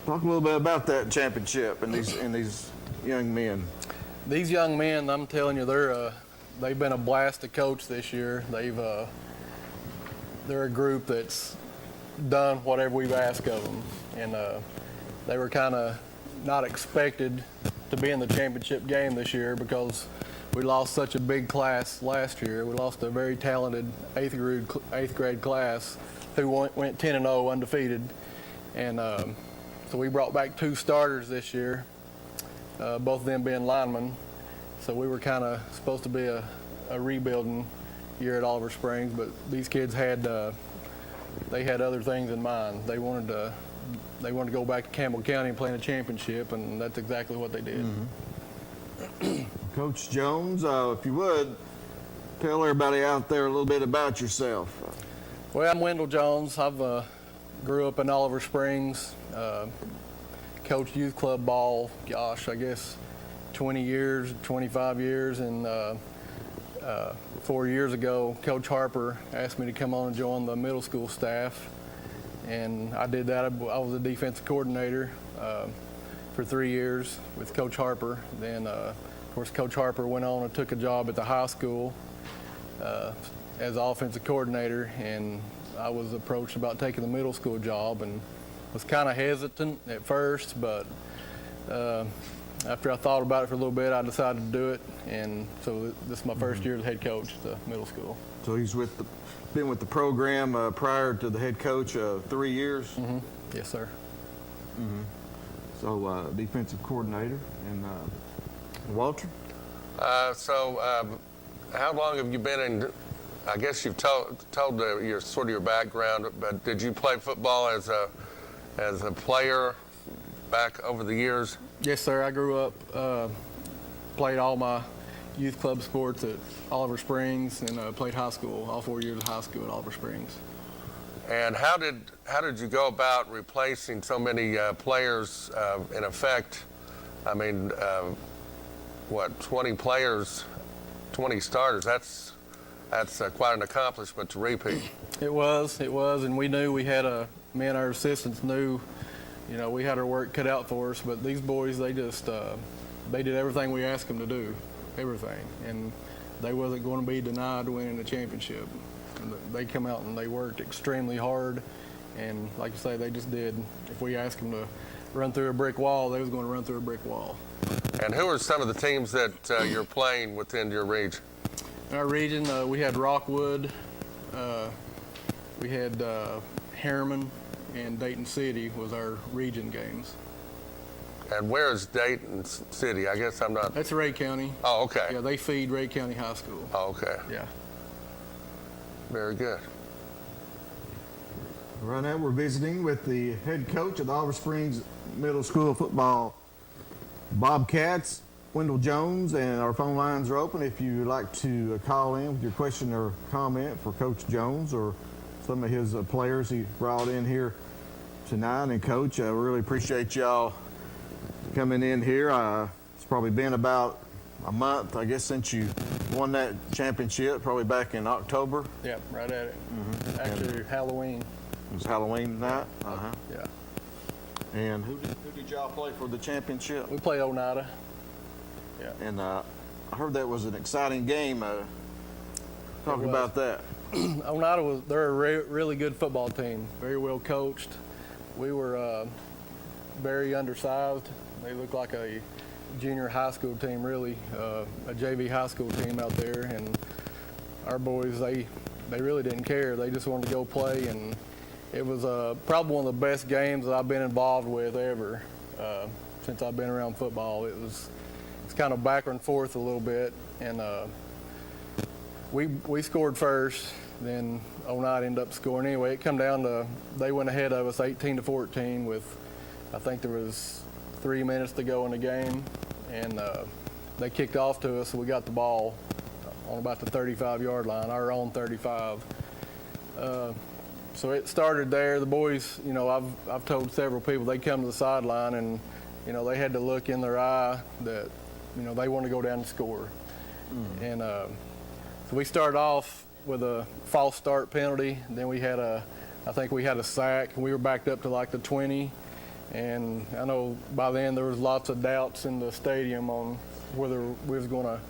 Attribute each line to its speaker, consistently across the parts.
Speaker 1: Talk a little bit about that championship and these young men.
Speaker 2: These young men, I'm telling you, they've been a blast to coach this year. They're a group that's done whatever we've asked of them, and they were kind of not expected to be in the championship game this year because we lost such a big class last year. We lost a very talented eighth grade class who went 10-0 undefeated, and so we brought back 2 starters this year, both of them being linemen. So we were kind of supposed to be a rebuilding year at Oliver Springs, but these kids had other things in mind. They wanted to go back to Campbell County and play in a championship, and that's exactly what they did.
Speaker 1: Coach Jones, if you would, tell everybody out there a little bit about yourself.
Speaker 2: Well, I'm Wendell Jones. I've grew up in Oliver Springs, coached youth club ball, gosh, I guess 20 years, 25 years, and 4 years ago, Coach Harper asked me to come on and join the middle school staff, and I did that. I was a defensive coordinator for 3 years with Coach Harper. Then, of course, Coach Harper went on and took a job at the high school as offensive coordinator, and I was approached about taking the middle school job and was kind of hesitant at first, but after I thought about it for a little bit, I decided to do it, and so this is my first year as head coach at the middle school.
Speaker 1: So he's been with the program prior to the head coach 3 years?
Speaker 2: Mm-hmm. Yes, sir.
Speaker 1: Mm-hmm. So defensive coordinator. And Walter?
Speaker 3: How long have you been in, I guess you've told your sort of your background, but did you play football as a player back over the years?
Speaker 2: Yes, sir. I grew up, played all my youth club sports at Oliver Springs, and played high school, all 4 years of high school at Oliver Springs.
Speaker 3: And how did you go about replacing so many players in effect? I mean, 20 players, 20 starters, that's quite an accomplishment to repeat.
Speaker 2: It was, and we knew we had me and our assistants knew, we had our work cut out for us, but these boys, they just, they did everything we asked them to do, everything, and they wasn't going to be denied winning the championship. And they come out and they worked extremely hard, and like I say, they just did. If we asked them to run through a brick wall, they was going to run through a brick wall.
Speaker 3: And who are some of the teams that you're playing within your region?
Speaker 2: In our region, we had Rockwood, we had Harriman, and Dayton City was our region games.
Speaker 3: And where is Dayton City? I guess I'm not...
Speaker 2: That's Ray County.
Speaker 3: Oh, okay.
Speaker 2: Yeah, they feed Ray County High School.
Speaker 3: Oh, okay.
Speaker 2: Yeah.
Speaker 3: Very good.
Speaker 1: Right now we're visiting with the head coach of the Oliver Springs Middle School football Bobcats, Wendell Jones, and our phone lines are open if you'd like to call in with your question or comment for Coach Jones or some of his players he brought in here tonight. And Coach, I really appreciate y'all coming in here. It's probably been about a month, I guess, since you won that championship, probably back in October.
Speaker 2: Yeah, right at it. Mm-hmm. After Halloween.
Speaker 1: It was Halloween night?
Speaker 2: Uh-huh. Yeah.
Speaker 1: And who did y'all play for the championship?
Speaker 2: We played Oneida. Yeah.
Speaker 1: And I heard that was an exciting game. Talk about that.
Speaker 2: Oneida they're a really good football team, very well coached. We were very undersized. They looked like a junior high school team, really, a JV high school team out there. And our boys, they really didn't care. They just wanted to go play, and it was probably one of the best games that I've been involved with ever since I've been around football. It's kind of back and forth a little bit, and we scored first. Then Oneida ended up scoring. Anyway, it come down to they went ahead of us 18-14 with, I think there was 3 minutes to go in the game, and they kicked off to us, so we got the ball on about the 35-yard line, our own 35. So it started there. The boys, I've told several people, they come to the sideline and, they had to look in their eye that, they want to go down and score. And so we started off with a false start penalty. Then we had I think we had a sack, and we were backed up to like the 20. And I know by then there was lots of doubts in the stadium on whether we was going to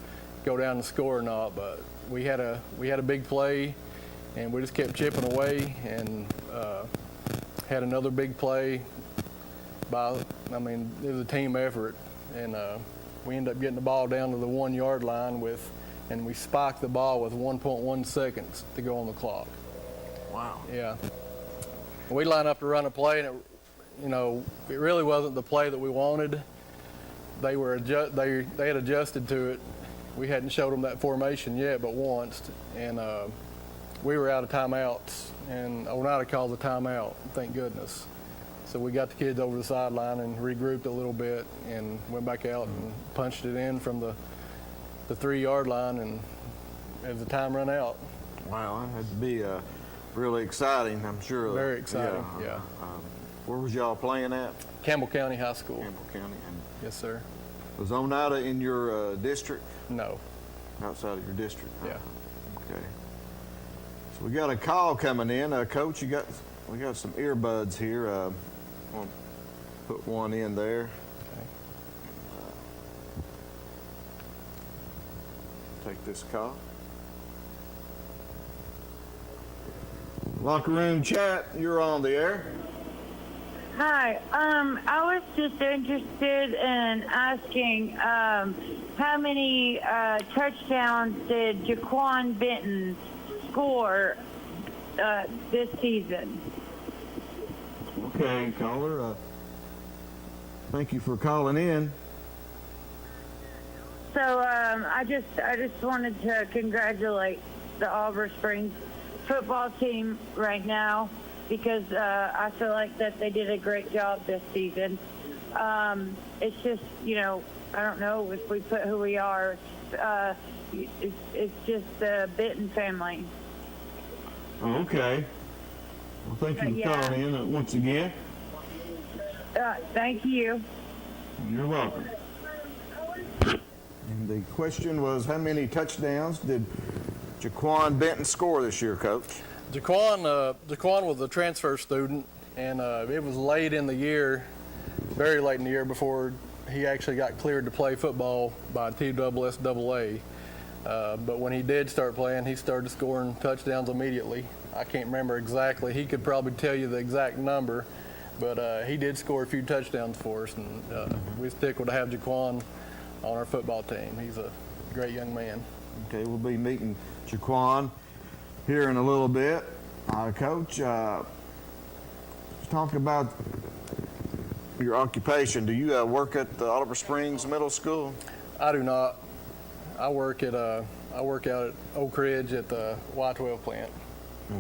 Speaker 2: go down and score or not. But we had a big play, and we just kept chipping away, and had another big play. It was a team effort, and we ended up getting the ball down to the 1 yard line and we spiked the ball with 1.1 seconds to go on the clock.
Speaker 1: Wow.
Speaker 2: Yeah. We lined up to run a play, and it really wasn't the play that we wanted. They had adjusted to it. We hadn't showed them that formation yet, but once, and we were out of timeouts, and Oneida called the timeout. Thank goodness. So we got the kids over the sideline and regrouped a little bit, and went back out and punched it in from the 3 yard line, and as the time ran out.
Speaker 1: Wow, that had to be really exciting, I'm sure.
Speaker 2: Very exciting, yeah.
Speaker 1: Where was y'all playing at?
Speaker 2: Campbell County High School.
Speaker 1: Campbell County. And
Speaker 2: Yes, sir.
Speaker 1: was Oneida in your district?
Speaker 2: No.
Speaker 1: Outside of your district?
Speaker 2: Yeah.
Speaker 1: Okay. So we got a call coming in. Coach, we got some earbuds here. I'll put one in there. Take this call. Locker room chat, you're on the air.
Speaker 4: Hi. I was just interested in asking how many touchdowns did Jaquan Benton score this season?
Speaker 1: Okay, caller. Thank you for calling in.
Speaker 4: So I just wanted to congratulate the Auburn Springs football team right now, because I feel like that they did a great job this season. It's just, I don't know if we put who we are. It's just the Benton family.
Speaker 1: Okay. Well, thank you for calling in once again.
Speaker 4: Thank you.
Speaker 1: You're welcome. And the question was, how many touchdowns did Jaquan Benton score this year, Coach?
Speaker 2: Jaquan was a transfer student, and it was late in the year, very late in the year, before he actually got cleared to play football by TSSAA. But when he did start playing, he started scoring touchdowns immediately. I can't remember exactly. He could probably tell you the exact number, but he did score a few touchdowns for us, and we're tickled to have Jaquan on our football team. He's a great young man.
Speaker 1: Okay, we'll be meeting Jaquan here in a little bit. Coach, let's talk about your occupation. Do you work at the Oliver Springs Middle School?
Speaker 2: I do not. I work out at Oak Ridge at the Y12 plant.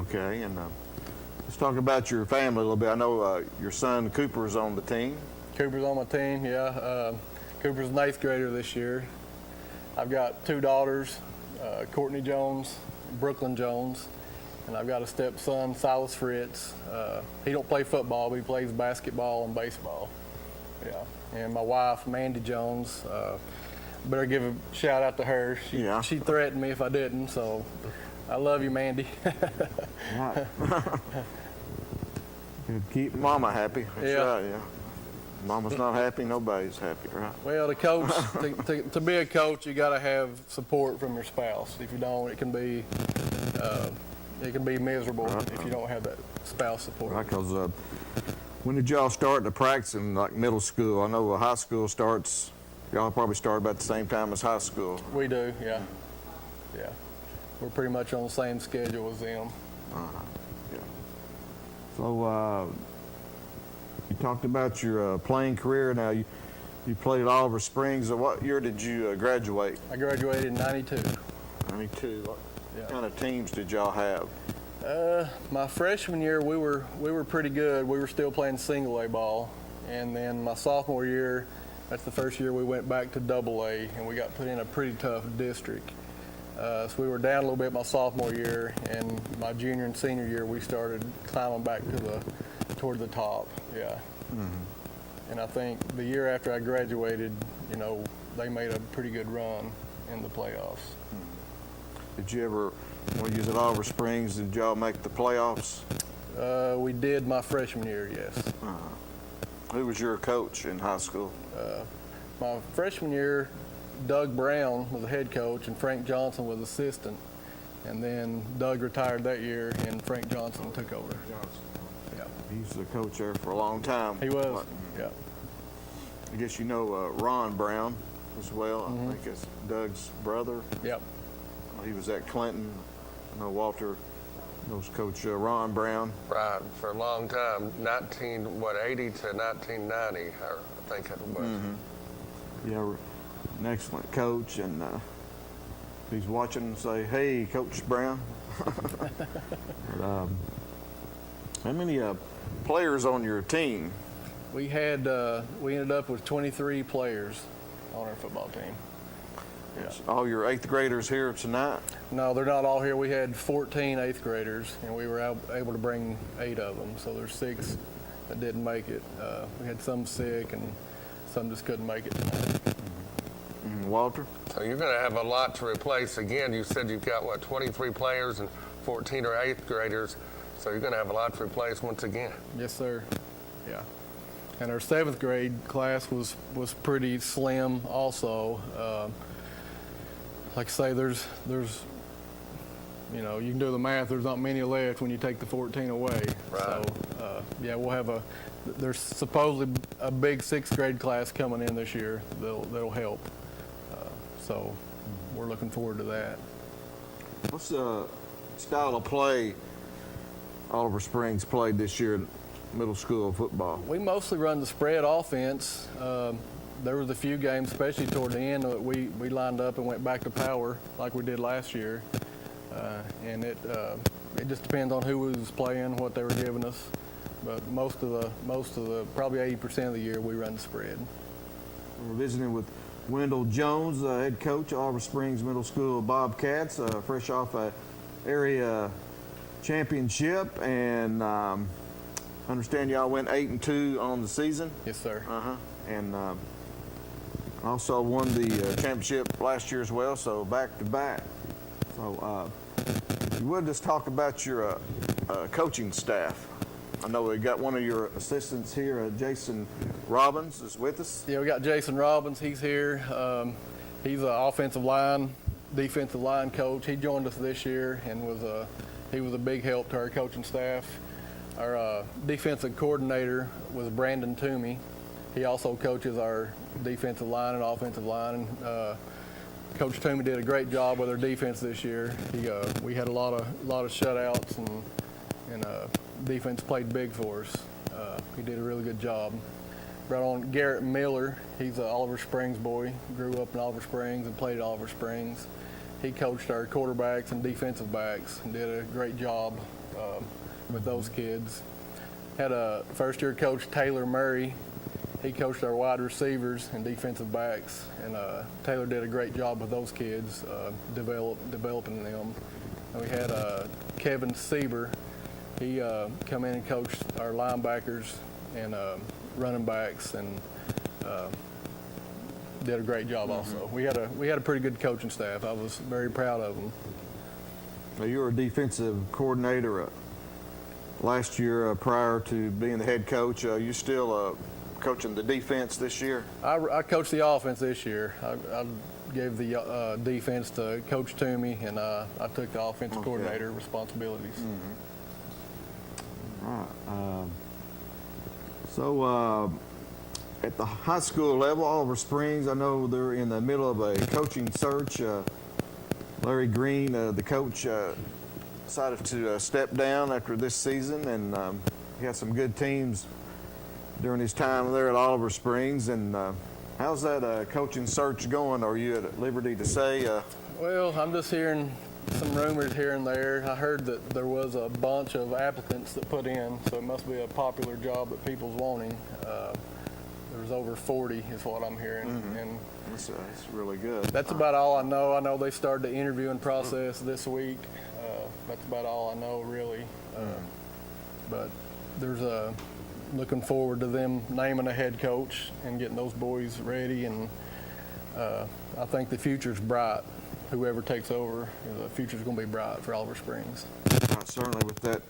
Speaker 1: Okay, and let's talk about your family a little bit. I know your son Cooper's on the team.
Speaker 2: Cooper's on my team, yeah. Cooper's an 8th grader this year. I've got 2 daughters, Courtney Jones, Brooklyn Jones, and I've got a stepson, Silas Fritz. He don't play football, but he plays basketball and baseball. Yeah, and my wife, Mandy Jones. Better give a shout out to her. She threatened me if I didn't, so I love you, Mandy.
Speaker 1: Right. Keep Mama happy. That's right, yeah. Mama's not happy, nobody's happy, right?
Speaker 2: Well, the coach, to be a coach, you got to have support from your spouse. If you don't, it can be miserable if you don't have that spouse support.
Speaker 1: Right, because when did y'all start to practice in like middle school? I know high school starts. Y'all probably start about the same time as high school.
Speaker 2: We do, yeah. Yeah. We're pretty much on the same schedule as them.
Speaker 1: Yeah. So you talked about your playing career. Now you played at Oliver Springs. What year did you graduate?
Speaker 2: I graduated in 92.
Speaker 1: 92. What kind of teams did y'all have?
Speaker 2: My freshman year, we were pretty good. We were still playing single A ball. And then my sophomore year, that's the first year we went back to AA, and we got put in a pretty tough district. So we were down a little bit my sophomore year, and my junior and senior year we started climbing back toward the top. Yeah. Mm-hmm. And I think the year after I graduated, they made a pretty good run in the playoffs.
Speaker 1: Did you ever, when you was at Oliver Springs, did y'all make the playoffs?
Speaker 2: We did my freshman year, yes.
Speaker 1: Who was your coach in high school?
Speaker 2: My freshman year, Doug Brown was the head coach and Frank Johnson was assistant. And then Doug retired that year and Frank Johnson took over. Yeah.
Speaker 1: He was the coach there for a long time.
Speaker 2: He was, yeah.
Speaker 1: I guess you know Ron Brown as well. I think it's Doug's brother.
Speaker 2: Yep.
Speaker 1: He was at Clinton. I know Walter knows Coach Ron Brown.
Speaker 3: Right, for a long time, 80 to 1990, I think it was.
Speaker 1: Yeah, an excellent coach, and if he's watching, say, "Hey, Coach Brown." But, how many players on your team?
Speaker 2: We ended up with 23 players on our football team. Yeah.
Speaker 1: All your 8th graders here tonight?
Speaker 2: No, they're not all here. We had 14 8th graders, and we were able to bring 8 of them. So there's 6 that didn't make it. We had some sick, and some just couldn't make it tonight.
Speaker 1: Walter?
Speaker 3: So you're going to have a lot to replace. Again, you said you've got, 23 players and 14 are 8th graders. So you're going to have a lot to replace once again.
Speaker 2: Yes, sir. Yeah. And our 7th grade class was pretty slim also. Like I say, there's you can do the math. There's not many left when you take the 14 away.
Speaker 3: Right.
Speaker 2: So, we'll have there's supposedly a big 6th grade class coming in this year that'll help. So we're looking forward to that.
Speaker 1: What's the style of play Oliver Springs played this year in middle school football?
Speaker 2: We mostly run the spread offense. There was a few games, especially toward the end, that we lined up and went back to power like we did last year. And it just depends on who was playing, what they were giving us. But most of the probably 80% of the year we run the spread.
Speaker 1: We're visiting with Wendell Jones, head coach, Oliver Springs Middle School Bobcats, fresh off a area championship, and understand y'all went 8-2 on the season.
Speaker 2: Yes, sir.
Speaker 1: And also won the championship last year as well, so back to back. So you would just talk about your coaching staff. I know we got one of your assistants here, Jason Robbins, is with us.
Speaker 2: Yeah, we got Jason Robbins. He's here. He's an defensive line coach. He joined us this year and he was a big help to our coaching staff. Our defensive coordinator was Brandon Toomey. He also coaches our defensive line and offensive line. Coach Toomey did a great job with our defense this year. We had a lot of shutouts and defense played big for us. He did a really good job. Brought on Garrett Miller. He's an Oliver Springs boy. Grew up in Oliver Springs and played at Oliver Springs. He coached our quarterbacks and defensive backs and did a great job with those kids. Had a first-year coach, Taylor Murray. He coached our wide receivers and defensive backs, and Taylor did a great job with those kids, developing them. And we had Kevin Sieber. He come in and coached our linebackers and running backs, and did a great job also. We had a pretty good coaching staff. I was very proud of them.
Speaker 1: Now, you were a defensive coordinator last year prior to being the head coach. You still coaching the defense this year?
Speaker 2: I coached the offense this year. I gave the defense to Coach Toomey, and I took the offensive coordinator responsibilities.
Speaker 1: All right. So at the high school level, Oliver Springs, I know they're in the middle of a coaching search. Larry Green, the coach, decided to step down after this season, and he had some good teams during his time there at Oliver Springs. And how's that coaching search going? Are you at liberty to say?
Speaker 2: Well, I'm just hearing some rumors here and there. I heard that there was a bunch of applicants that put in, so it must be a popular job that people's wanting. There's over 40 is what I'm hearing. And
Speaker 1: That's really good.
Speaker 2: that's about all I know. I know they started the interviewing process this week. That's about all I know, really. But there's looking forward to them naming a head coach and getting those boys ready. And I think the future's bright. Whoever takes over, the future's going to be bright for Oliver Springs.
Speaker 1: Certainly with that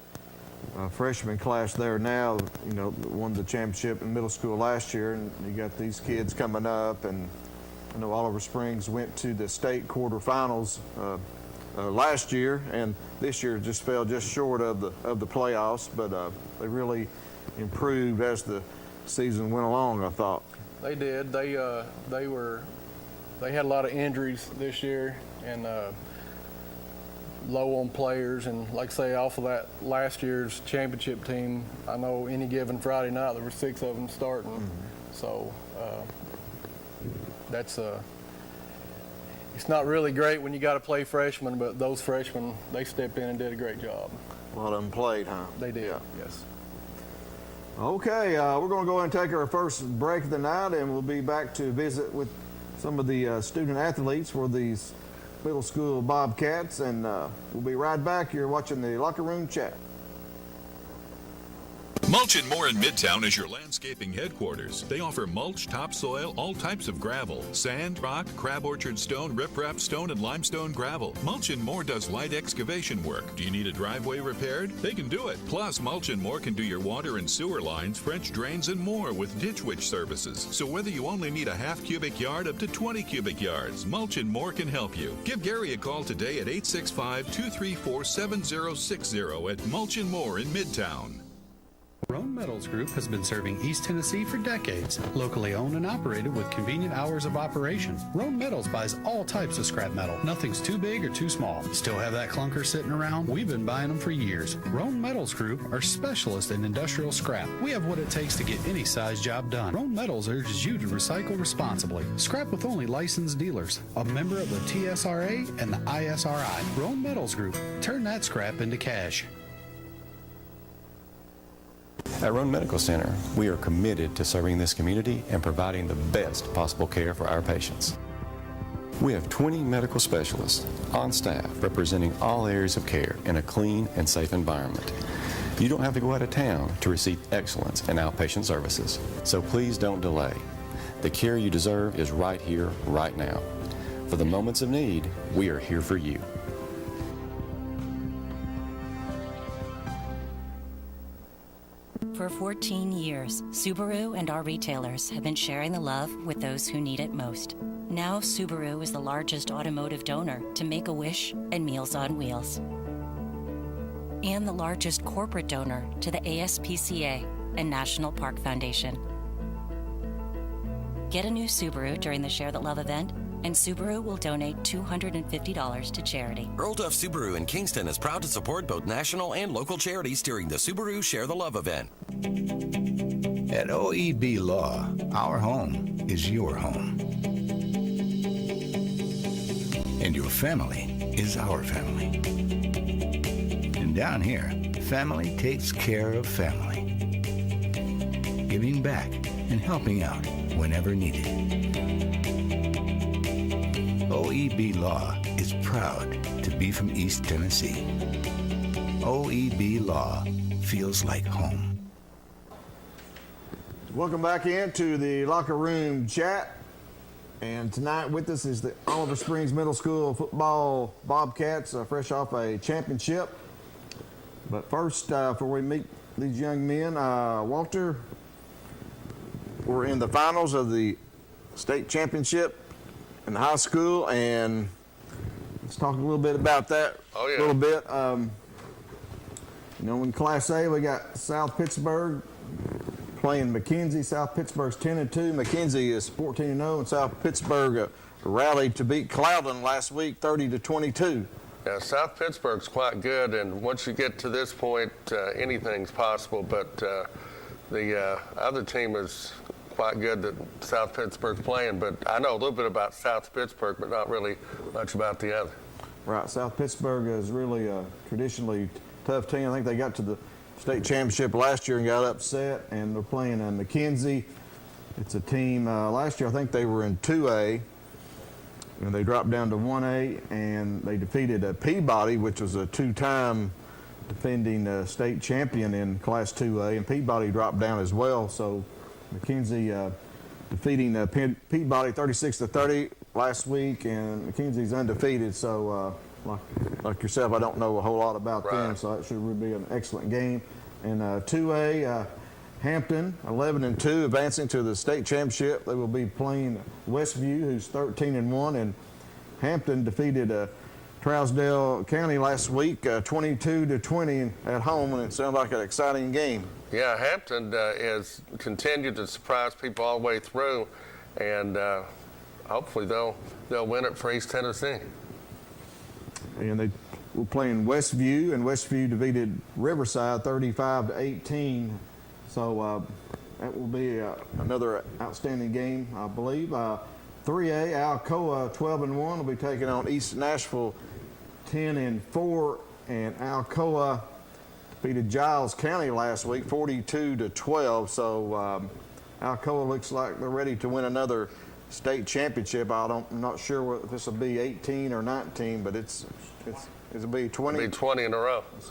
Speaker 1: freshman class there now, you know, won the championship in middle school last year, and you got these kids coming up. And I know Oliver Springs went to the state quarterfinals last year, and this year just fell just short of the playoffs. But they really improved as the season went along, I thought.
Speaker 2: They did. They had a lot of injuries this year, and low on players. And like I say, off of that last year's championship team, I know any given Friday night there were 6 of them starting. So that's it's not really great when you got to play freshmen, but those freshmen, they stepped in and did a great job.
Speaker 1: A lot of them played, huh?
Speaker 2: They did,
Speaker 1: Yeah.
Speaker 2: yes.
Speaker 1: Okay, we're going to go ahead and take our first break of the night, and we'll be back to visit with some of the student athletes for these middle school Bobcats, and we'll be right back. You're watching the Locker Room Chat.
Speaker 5: Mulch & More in Midtown is your landscaping headquarters. They offer mulch, topsoil, all types of gravel, sand, rock, crab orchard stone, riprap stone, and limestone gravel. Mulch & More does light excavation work. Do you need a driveway repaired? They can do it. Plus, Mulch & More can do your water and sewer lines, French drains, and more with Ditch Witch services. So whether you only need a half cubic yard up to 20 cubic yards, Mulch & More can help you. Give Gary a call today at 865-234-7060 at Mulch & More in Midtown.
Speaker 6: Roan Metals Group has been serving East Tennessee for decades. Locally owned and operated with convenient hours of operation. Roan Metals buys all types of scrap metal. Nothing's too big or too small. Still have that clunker sitting around? We've been buying them for years. Roan Metals Group are specialists in industrial scrap. We have what it takes to get any size job done. Roan Metals urges you to recycle responsibly. Scrap with only licensed dealers. A member of the TSRA and the ISRI. Roan Metals Group. Turn that scrap into cash.
Speaker 7: At Roan Medical Center, we are committed to serving this community and providing the best possible care for our patients. We have 20 medical specialists on staff representing all areas of care in a clean and safe environment. You don't have to go out of town to receive excellence in outpatient services, so please don't delay. The care you deserve is right here, right now. For the moments of need, we are here for you.
Speaker 8: For 14 years, Subaru and our retailers have been sharing the love with those who need it most. Now Subaru is the largest automotive donor to Make-A-Wish and Meals on Wheels, and the largest corporate donor to the ASPCA and National Park Foundation. Get a new Subaru during the Share the Love event, and Subaru will donate $250 to charity.
Speaker 9: Earl Duff Subaru in Kingston is proud to support both national and local charities during the Subaru Share the Love event.
Speaker 10: At OEB Law, our home is your home. And your family is our family. And down here, family takes care of family. Giving back and helping out whenever needed. OEB Law is proud to be from East Tennessee. OEB Law feels like home.
Speaker 1: Welcome back into the Locker Room Chat. And tonight with us is the Oliver Springs Middle School football Bobcats, fresh off a championship. But first, before we meet these young men, Walter, we're in the finals of the state championship in the high school, and let's talk a little bit about that.
Speaker 3: Oh, yeah.
Speaker 1: A little bit. You know, in Class A, we got South Pittsburgh playing McKenzie. South Pittsburgh's 10-2. McKenzie is 14-0, and South Pittsburgh rallied to beat Cloudland last week, 30-22.
Speaker 3: Yeah, South Pittsburgh's quite good, and once you get to this point, anything's possible. But the other team is quite good that South Pittsburgh's playing. But I know a little bit about South Pittsburgh, but not really much about the other.
Speaker 1: Right, South Pittsburgh is really a traditionally tough team. I think they got to the state championship last year and got upset, and they're playing McKenzie. It's a team, last year I think they were in 2A, and they dropped down to 1A, and they defeated Peabody, which was a two-time defending state champion in Class 2A, and Peabody dropped down as well. So McKenzie defeating Peabody 36-30 last week, and McKenzie's undefeated. So like like yourself, I don't know a whole lot about them,
Speaker 3: Right.
Speaker 1: so that should really be an excellent game. And 2A, Hampton, 11-2, advancing to the state championship. They will be playing Westview, who's 13-1, and Hampton defeated Trousdale County last week, 22-20 at home, and it sounded like an exciting game.
Speaker 3: Yeah, Hampton has continued to surprise people all the way through, and hopefully they'll win it for East Tennessee.
Speaker 1: And they were playing Westview, and Westview defeated Riverside 35-18. So that will be another outstanding game, I believe. 3A, Alcoa 12-1 will be taking on East Nashville 10-4, and Alcoa defeated Giles County last week 42-12. So Alcoa looks like they're ready to win another state championship. I'm not sure if this will be 18 or 19, but it'll be 20.
Speaker 3: It'll be 20 in a row.
Speaker 1: This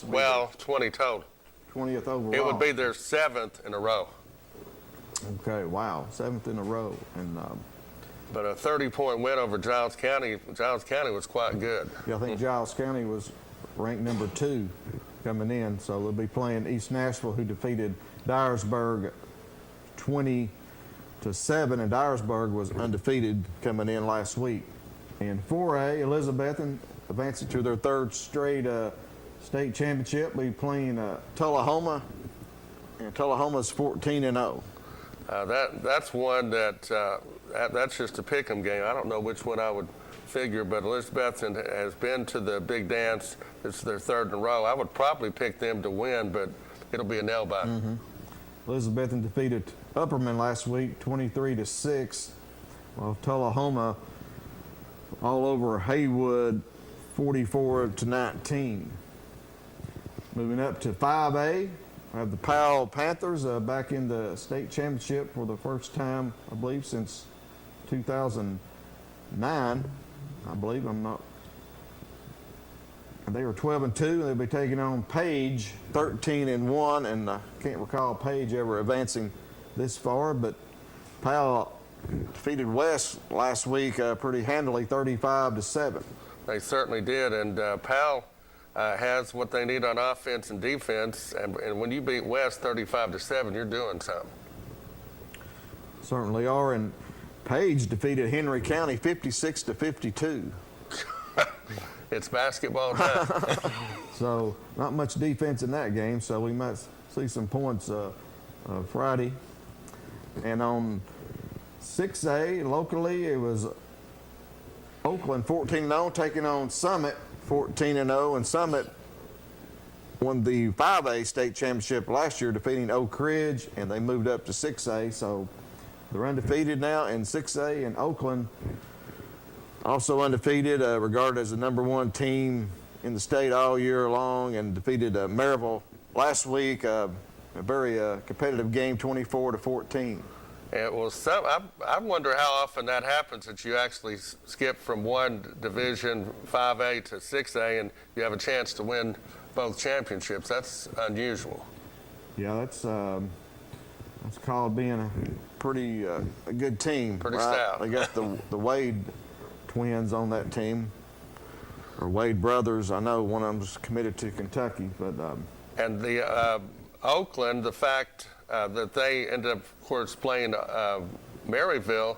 Speaker 1: will be
Speaker 3: 20 total.
Speaker 1: 20th overall.
Speaker 3: It would be their 7th in a row.
Speaker 1: Okay, wow, 7th in a row, and
Speaker 3: but a 30-point win over Giles County. Giles County was quite good.
Speaker 1: yeah, I think Giles County was ranked number 2 coming in, so they'll be playing East Nashville, who defeated Dyersburg 20-7, and Dyersburg was undefeated coming in last week. And 4A, Elizabethton advancing to their 3rd straight state championship, will be playing Tullahoma, and Tullahoma's 14-0.
Speaker 3: That's one that's just a pick'em game. I don't know which one I would figure, but Elizabethton has been to the big dance. It's their 3rd in a row. I would probably pick them to win, but it'll be a nail biter.
Speaker 1: Mm-hmm. Elizabethton defeated Upperman last week 23-6, while Tullahoma all over Haywood 44-19. Moving up to 5A, I have the Powell Panthers back in the state championship for the first time, I believe, since 2009. I believe. They were 12-2. They'll be taking on Page, 13-1, and I can't recall Page ever advancing this far, but Powell defeated West last week pretty handily, 35-7.
Speaker 3: They certainly did, and Powell has what they need on offense and defense, and when you beat West 35-7, you're doing something.
Speaker 1: Certainly are, and Page defeated Henry County 56-52.
Speaker 3: It's basketball time.
Speaker 1: So not much defense in that game, so we might see some points Friday. And on 6A, locally, it was Oakland 14-0 taking on Summit 14-0, and Summit won the 5A state championship last year, defeating Oak Ridge, and they moved up to 6A, so they're undefeated now in 6A, and Oakland also undefeated, regarded as the #1 team in the state all year long, and defeated Maryville last week, a very competitive game, 24-14.
Speaker 3: And well, I wonder how often that happens, that you actually skip from one division, 5A to 6A, and you have a chance to win both championships. That's unusual.
Speaker 1: Yeah, that's called being a pretty a good team.
Speaker 3: Pretty
Speaker 1: right?
Speaker 3: stout.
Speaker 1: They got the Wade twins on that team, or Wade brothers. I know one of them's committed to Kentucky, but
Speaker 3: and the Oakland, the fact that they ended up, of course, playing Maryville,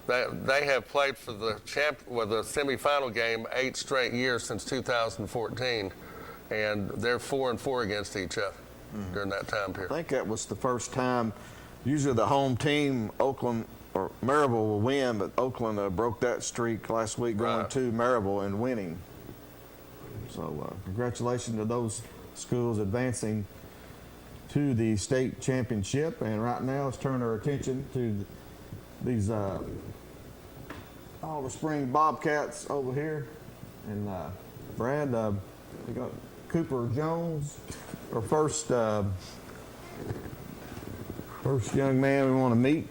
Speaker 3: they have played for the semifinal game 8 straight years since 2014, and they're 4-4 against each other during that time period.
Speaker 1: I think that was the first time. Usually the home team, Oakland or Maryville, will win, but Oakland broke that streak last week, going to Maryville and winning. So congratulations to those schools advancing to the state championship. And right now, let's turn our attention to these Oliver Spring Bobcats over here. And Brad, we got Cooper Jones, our first young man we want to meet.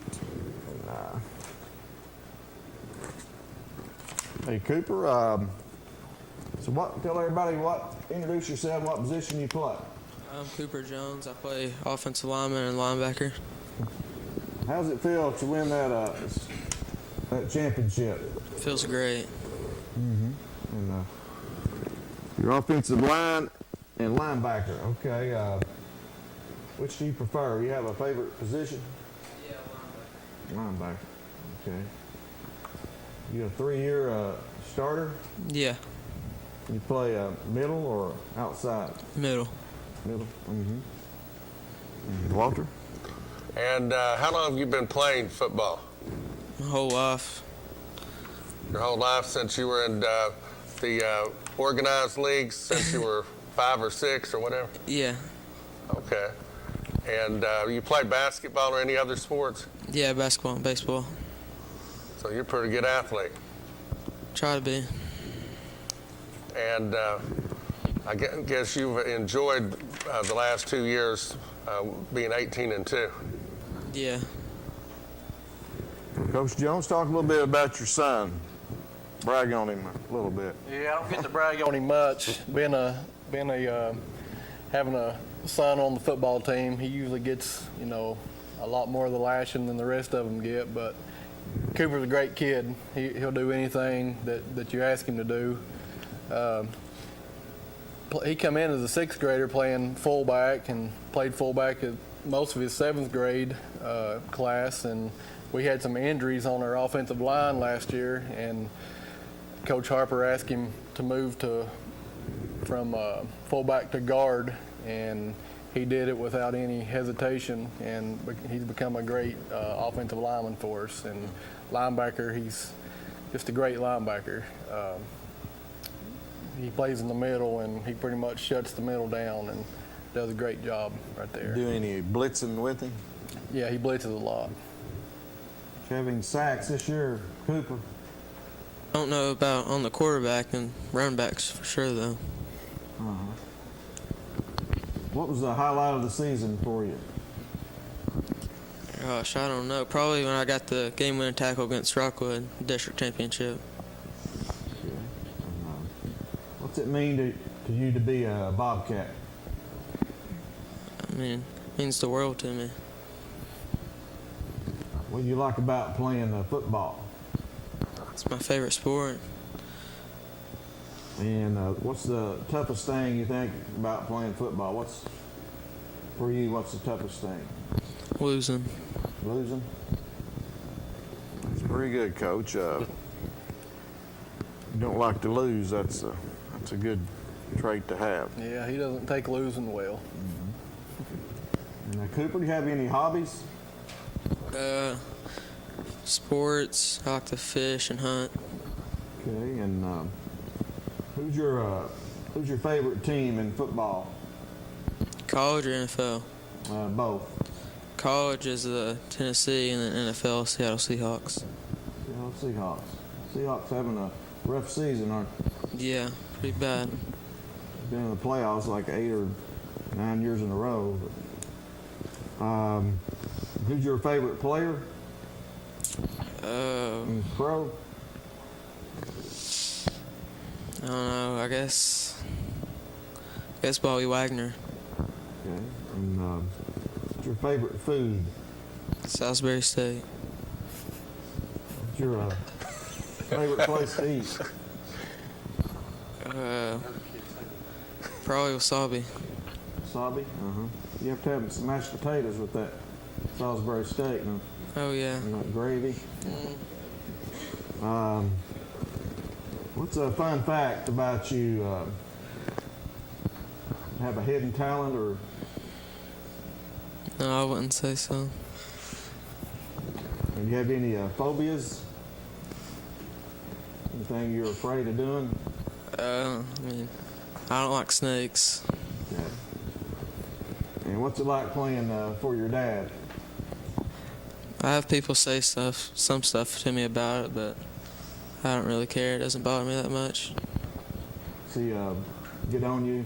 Speaker 1: Hey Cooper, so tell everybody introduce yourself, what position you play.
Speaker 11: I'm Cooper Jones. I play offensive lineman and linebacker.
Speaker 1: How does it feel to win that championship?
Speaker 11: Feels great.
Speaker 1: Mm-hmm. And Your offensive line and linebacker. Okay. Which do you prefer? You have a favorite position?
Speaker 11: Yeah, linebacker.
Speaker 1: Linebacker. Okay. You a 3-year starter?
Speaker 11: Yeah,
Speaker 1: You play middle or outside?
Speaker 11: middle.
Speaker 1: Middle. Mm-hmm. Walter?
Speaker 3: And how long have you been playing football?
Speaker 11: My whole life.
Speaker 3: Your whole life, since you were in the organized leagues, since you were 5 or 6 or whatever?
Speaker 11: Yeah.
Speaker 3: Okay. And you play basketball or any other sports?
Speaker 11: Yeah, basketball and baseball.
Speaker 3: So you're a pretty good athlete.
Speaker 11: Try to be.
Speaker 3: And I guess you've enjoyed the last 2 years being 18-2.
Speaker 11: Yeah.
Speaker 1: Coach Jones, talk a little bit about your son. Brag on him a little bit.
Speaker 2: Yeah, I don't get to brag on him much. Having a son on the football team, he usually gets, a lot more of the lashing than the rest of them get. But Cooper's a great kid. He'll do anything that you ask him to do. He come in as a 6th grader playing fullback and played fullback at most of his 7th grade class, and we had some injuries on our offensive line last year, and Coach Harper asked him to move from fullback to guard, and he did it without any hesitation, and he's become a great offensive lineman for us. And linebacker, he's just a great linebacker. He plays in the middle, and he pretty much shuts the middle down and does a great job right there.
Speaker 1: Do any blitzing with him?
Speaker 2: Yeah, he blitzes a lot.
Speaker 1: Having sacks this year, Cooper?
Speaker 11: I don't know about on the quarterback and running backs for sure, though.
Speaker 1: What was the highlight of the season for you?
Speaker 11: Gosh, I don't know. Probably when I got the game-winning tackle against Rockwood, district championship.
Speaker 1: What's it mean to you to be a Bobcat?
Speaker 11: I mean, it means the world to me.
Speaker 1: What do you like about playing football?
Speaker 11: It's my favorite sport.
Speaker 1: And what's the toughest thing you think about playing football? For you, what's the toughest thing?
Speaker 11: Losing.
Speaker 1: Losing? That's pretty good, Coach. You don't like to lose. That's a good trait to have.
Speaker 2: Yeah, he doesn't take losing well.
Speaker 1: And Cooper, do you have any hobbies?
Speaker 11: Sports. I like to fish and hunt.
Speaker 1: Okay, and who's your favorite team in football?
Speaker 11: College or NFL?
Speaker 1: Both.
Speaker 11: College is the Tennessee, and then NFL, Seattle Seahawks.
Speaker 1: Seattle Seahawks. Seahawks having a rough season, aren't they?
Speaker 11: Yeah, pretty bad.
Speaker 1: Been in the playoffs like 8 or 9 years in a row. Who's your favorite player? Pro?
Speaker 11: I don't know. I guess Bobby Wagner.
Speaker 1: Okay. And what's your favorite food?
Speaker 11: Salisbury steak.
Speaker 1: What's your favorite place to eat?
Speaker 11: Probably wasabi.
Speaker 1: Wasabi? You have to have some mashed potatoes with that Salisbury steak. No?
Speaker 11: Oh, yeah.
Speaker 1: Gravy. What's a fun fact about you? Have a hidden talent, or?
Speaker 11: No, I wouldn't say so.
Speaker 1: Do you have any phobias? Anything you're afraid of doing?
Speaker 11: I mean, I don't like snakes.
Speaker 1: Okay. And what's it like playing for your dad?
Speaker 11: I have people say some stuff to me about it, but I don't really care. It doesn't bother me that much.
Speaker 1: Does he get on you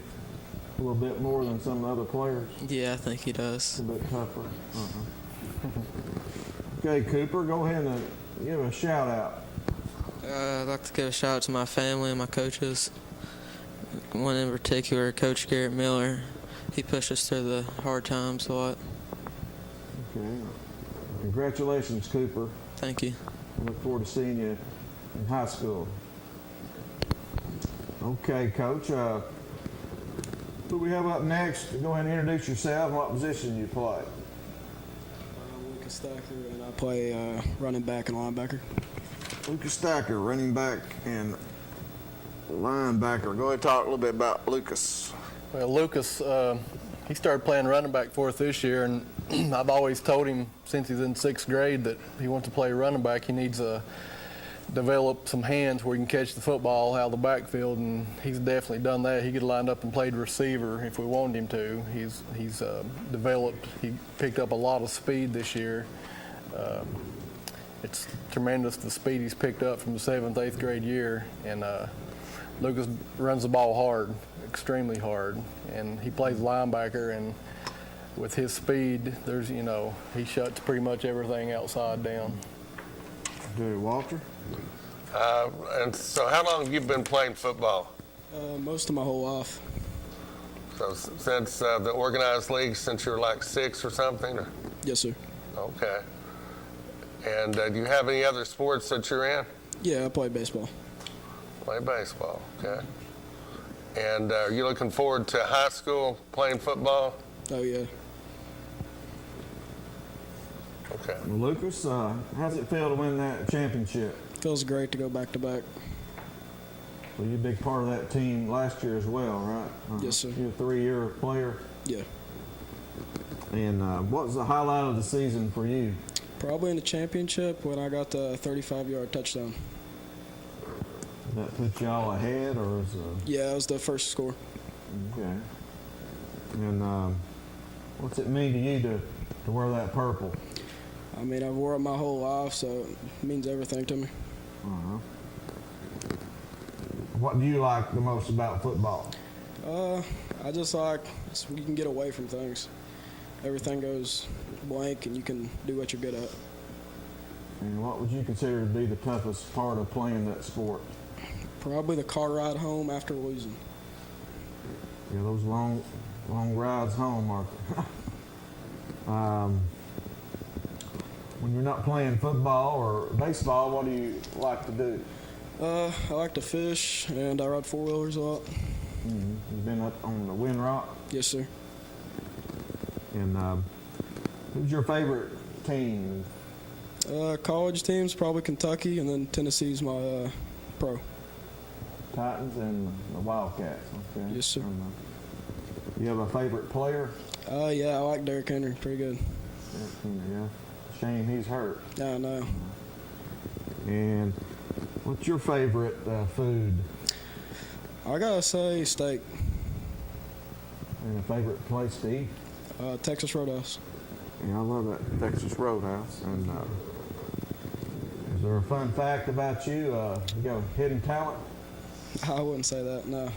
Speaker 1: a little bit more than some of the other players?
Speaker 11: Yeah, I think he does.
Speaker 1: A bit tougher. Okay, Cooper, go ahead and give a shout out.
Speaker 11: I'd like to give a shout out to my family and my coaches. One in particular, Coach Garrett Miller. He pushed us through the hard times a lot.
Speaker 1: Okay. Congratulations, Cooper.
Speaker 11: Thank you.
Speaker 1: I look forward to seeing you in high school. Okay, Coach. Who we have up next? Go ahead and introduce yourself and what position you play.
Speaker 12: Lucas Stacker, and I play running back and linebacker.
Speaker 1: Lucas Stacker, running back and linebacker. Go ahead and talk a little bit about Lucas.
Speaker 2: Well, Lucas, he started playing running back for us this year, and I've always told him since he's in 6th grade that he wants to play running back. He needs to develop some hands where he can catch the football out of the backfield, and he's definitely done that. He could have lined up and played receiver if we wanted him to. He's developed. He picked up a lot of speed this year. It's tremendous the speed he's picked up from the 7th, 8th grade year, and Lucas runs the ball hard, extremely hard, and he plays linebacker, and with his speed, he shuts pretty much everything outside down.
Speaker 1: Okay, Walter?
Speaker 3: And so how long have you been playing football?
Speaker 12: Most of my whole life.
Speaker 3: So since the organized league, since you were like 6 or something? Or?
Speaker 12: Yes, sir.
Speaker 3: Okay. And do you have any other sports that you're in?
Speaker 12: Yeah, I play baseball.
Speaker 3: Play baseball, okay. And are you looking forward to high school playing football?
Speaker 12: Oh, yeah.
Speaker 3: Okay.
Speaker 1: Well, Lucas, how's it feel to win that championship?
Speaker 12: Feels great to go back-to-back.
Speaker 1: Well, you're a big part of that team last year as well, right?
Speaker 12: Yes, sir.
Speaker 1: You're a 3-year player.
Speaker 12: Yeah.
Speaker 1: And what was the highlight of the season for you?
Speaker 12: Probably in the championship when I got the 35-yard touchdown.
Speaker 1: Did that put y'all ahead, or was
Speaker 12: Yeah, it was the first score.
Speaker 1: Okay. And what's it mean to you to wear that purple?
Speaker 12: I mean, I've wore it my whole life, so it means everything to me.
Speaker 1: Uh-huh. What do you like the most about football?
Speaker 12: I just like you can get away from things. Everything goes blank, and you can do what you're good at.
Speaker 1: And what would you consider to be the toughest part of playing that sport?
Speaker 12: Probably the car ride home after losing.
Speaker 1: Yeah, those long rides home are. When you're not playing football or baseball, what do you like to do?
Speaker 12: I like to fish, and I ride 4-wheelers a lot.
Speaker 1: Mm-hmm. You've been up on the Wind Rock?
Speaker 12: Yes, sir.
Speaker 1: And who's your favorite team?
Speaker 12: College teams, probably Kentucky, and then Tennessee's my pro.
Speaker 1: Titans and the Wildcats. Okay.
Speaker 12: Yes, sir.
Speaker 1: You have a favorite player?
Speaker 12: Yeah, I like Derrick Henry. Pretty good.
Speaker 1: Yeah. Shame he's hurt.
Speaker 12: I know.
Speaker 1: And what's your favorite food?
Speaker 12: I gotta say steak.
Speaker 1: And a favorite place to eat?
Speaker 12: Texas Roadhouse.
Speaker 1: Yeah, I love that Texas Roadhouse. And is there a fun fact about you? You got a hidden talent?
Speaker 12: I wouldn't say that, no.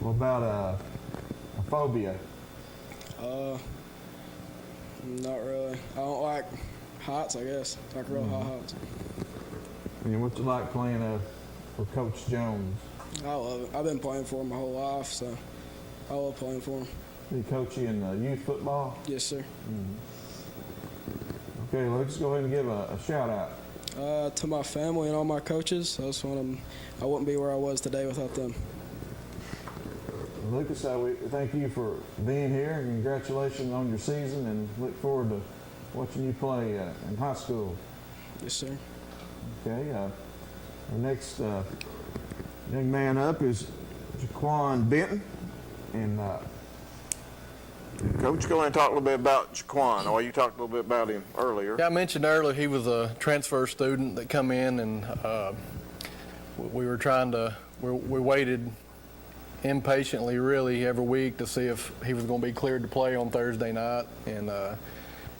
Speaker 1: What about a phobia?
Speaker 12: Not really. I don't like heights, I guess. Like real high heights.
Speaker 1: And what's it like playing for Coach Jones?
Speaker 12: I love it. I've been playing for him my whole life, so I love playing for him.
Speaker 1: Did he coach you in youth football?
Speaker 12: Yes, sir.
Speaker 1: Okay, let's go ahead and give a shout out.
Speaker 12: To my family and all my coaches. I just want them. I wouldn't be where I was today without them.
Speaker 1: Lucas, we thank you for being here. Congratulations on your season, and look forward to watching you play in high school.
Speaker 12: Yes, sir.
Speaker 1: Okay. Our next young man up is Jaquan Benton, and Coach, go ahead and talk a little bit about Jaquan. Well, you talked a little bit about him earlier.
Speaker 2: Yeah, I mentioned earlier he was a transfer student that come in, and we were trying to. We waited impatiently, really, every week to see if he was going to be cleared to play on Thursday night, and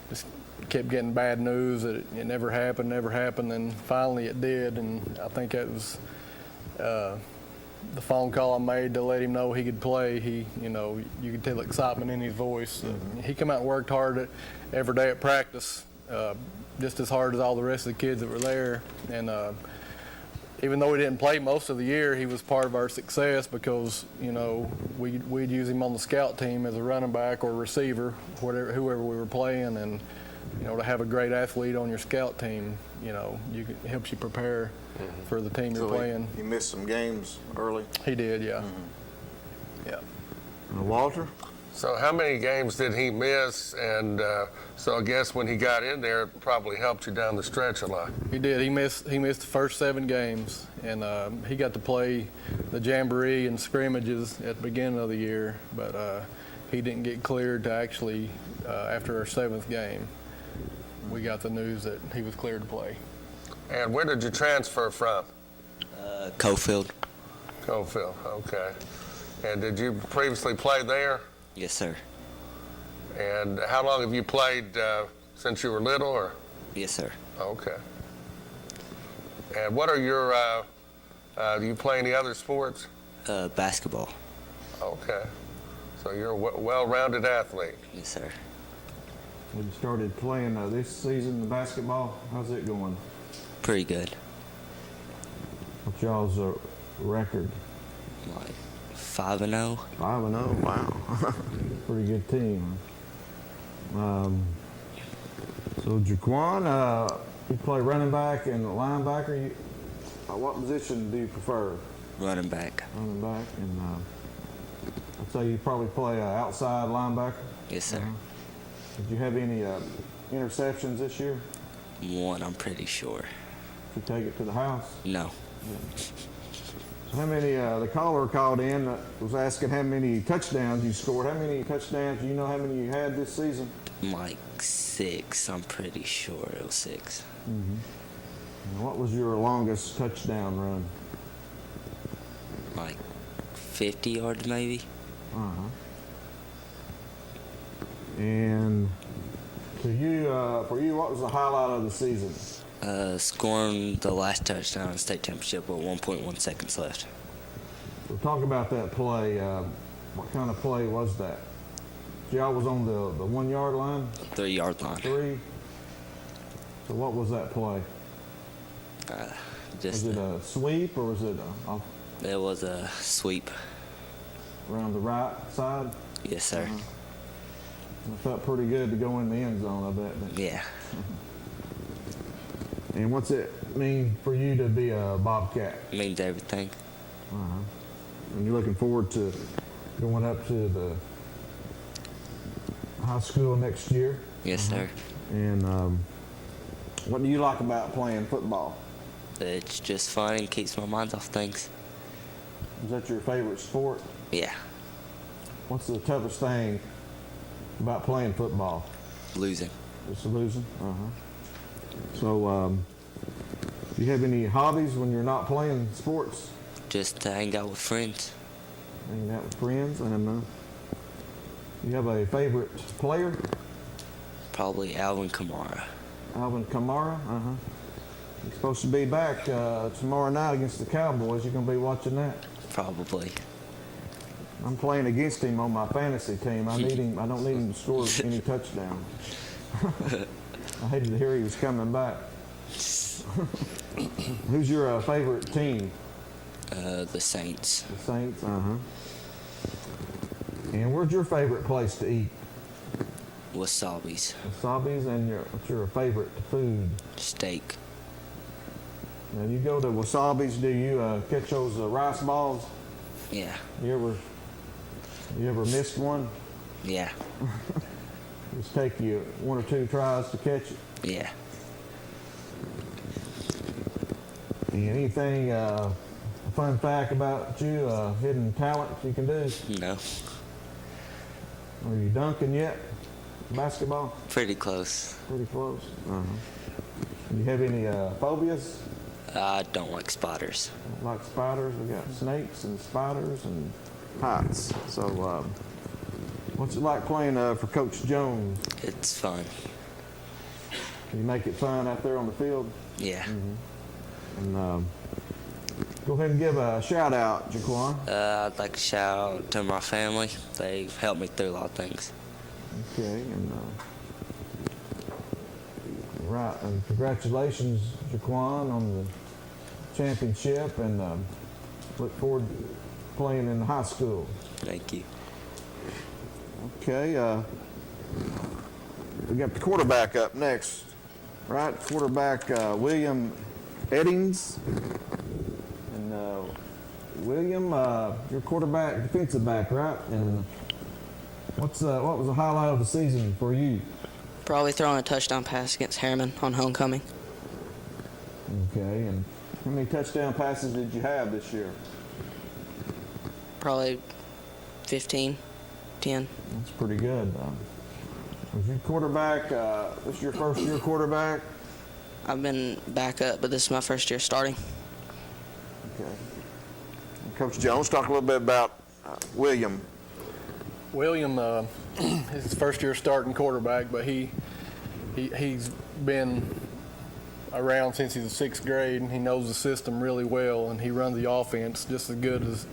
Speaker 2: just kept getting bad news that it never happened, and finally it did, and I think that was the phone call I made to let him know he could play. You could tell excitement in his voice. He came out and worked hard every day at practice, just as hard as all the rest of the kids that were there, and even though he didn't play most of the year, he was part of our success because, we'd use him on the scout team as a running back or receiver, whoever we were playing, and to have a great athlete on your scout team, it helps you prepare for the team you're playing.
Speaker 1: He missed some games early.
Speaker 2: He did, yeah. Yeah.
Speaker 1: Walter?
Speaker 3: So how many games did he miss? And so I guess when he got in there, it probably helped you down the stretch a lot.
Speaker 2: He did. He missed the first 7 games, and he got to play the jamboree and scrimmages at the beginning of the year, but he didn't get cleared to actually after our 7th game. We got the news that he was cleared to play.
Speaker 3: And where did you transfer from?
Speaker 13: Cofield.
Speaker 3: Cofield, okay. And did you previously play there?
Speaker 13: Yes, sir.
Speaker 3: And how long have you played since you were little? Or?
Speaker 13: Yes, sir.
Speaker 3: Okay. And what are your, do you play any other sports?
Speaker 13: Basketball.
Speaker 3: Okay. So you're a well-rounded athlete.
Speaker 13: Yes, sir.
Speaker 1: We started playing this season in basketball. How's it going?
Speaker 13: Pretty good.
Speaker 1: What's y'all's record?
Speaker 13: Like 5-0.
Speaker 1: 5-0. Wow. Pretty good team. So Jaquan, you play running back and linebacker. What position do you prefer?
Speaker 13: Running back.
Speaker 1: Running back, and I'd say you probably play outside linebacker.
Speaker 13: Yes, sir.
Speaker 1: Did you have any interceptions this year?
Speaker 13: One, I'm pretty sure.
Speaker 1: Did you take it to the house?
Speaker 13: No.
Speaker 1: Yeah. So how many, the caller called in, was asking how many touchdowns you scored. How many touchdowns, do you know how many you had this season?
Speaker 13: Like 6, I'm pretty sure it was 6.
Speaker 1: Mm-hmm. And what was your longest touchdown run?
Speaker 13: Like 50 yards maybe.
Speaker 1: Uh-huh. And for you, what was the highlight of the season?
Speaker 13: Scoring the last touchdown in the state championship with 1.1 seconds left.
Speaker 1: So talk about that play. What kind of play was that? Y'all was on the 1 yard line?
Speaker 13: 3 yard line.
Speaker 1: 3. So what was that play? Was it a sweep or was it
Speaker 13: It was a sweep.
Speaker 1: Around the right side?
Speaker 13: Yes, sir.
Speaker 1: It felt pretty good to go in the end zone, I bet.
Speaker 13: Yeah.
Speaker 1: And what's it mean for you to be a Bobcat?
Speaker 13: It means everything.
Speaker 1: And you're looking forward to going up to the high school next year?
Speaker 13: Yes, sir.
Speaker 1: And what do you like about playing football?
Speaker 13: It's just fun and keeps my mind off things.
Speaker 1: Is that your favorite sport?
Speaker 13: Yeah.
Speaker 1: What's the toughest thing about playing football?
Speaker 13: Losing.
Speaker 1: Just losing? So, do you have any hobbies when you're not playing sports?
Speaker 13: Just to hang out with friends.
Speaker 1: Hanging out with friends, and you have a favorite player?
Speaker 13: Probably Alvin Kamara.
Speaker 1: Alvin Kamara? He's supposed to be back tomorrow night against the Cowboys. You're going to be watching that?
Speaker 13: Probably.
Speaker 1: I'm playing against him on my fantasy team. I need him. I don't need him to score any touchdowns. I hated to hear he was coming back. Who's your favorite team?
Speaker 13: The Saints.
Speaker 1: The Saints, And where's your favorite place to eat?
Speaker 13: Wasabi's.
Speaker 1: Wasabi's, and what's your favorite food?
Speaker 13: Steak.
Speaker 1: Now, you go to Wasabi's, do you catch those rice balls?
Speaker 13: Yeah.
Speaker 1: You ever missed one?
Speaker 13: Yeah.
Speaker 1: Just take you 1 or 2 tries to catch it?
Speaker 13: Yeah.
Speaker 1: And anything, a fun fact about you, hidden talent you can do?
Speaker 13: No.
Speaker 1: Are you dunking yet? Basketball?
Speaker 13: Pretty close.
Speaker 1: Pretty close. Do you have any phobias?
Speaker 13: I don't like spiders.
Speaker 1: Don't like spiders? We got snakes and spiders and heights. So, what's it like playing for Coach Jones?
Speaker 13: It's fun.
Speaker 1: Can you make it fun out there on the field?
Speaker 13: Yeah.
Speaker 1: And go ahead and give a shout out, Jaquan.
Speaker 13: I'd like to shout out to my family. They've helped me through a lot of things.
Speaker 1: Okay, and right, and congratulations, Jaquan, on the championship, and look forward to playing in the high school.
Speaker 13: Thank you.
Speaker 1: Okay, we got the quarterback up next, right? Quarterback William Eddings. And William, your quarterback, defensive back, right? And what was the highlight of the season for you?
Speaker 14: Probably throwing a touchdown pass against Harriman on homecoming.
Speaker 1: Okay, and how many touchdown passes did you have this year?
Speaker 14: Probably 15, 10.
Speaker 1: That's pretty good. Was your quarterback, this is your first year quarterback?
Speaker 14: I've been back up, but this is my first year starting.
Speaker 1: Okay. Coach Jones, talk a little bit about William.
Speaker 2: William is his first year starting quarterback, but he's been around since he's in sixth grade, and he knows the system really well, and he runs the offense just as good as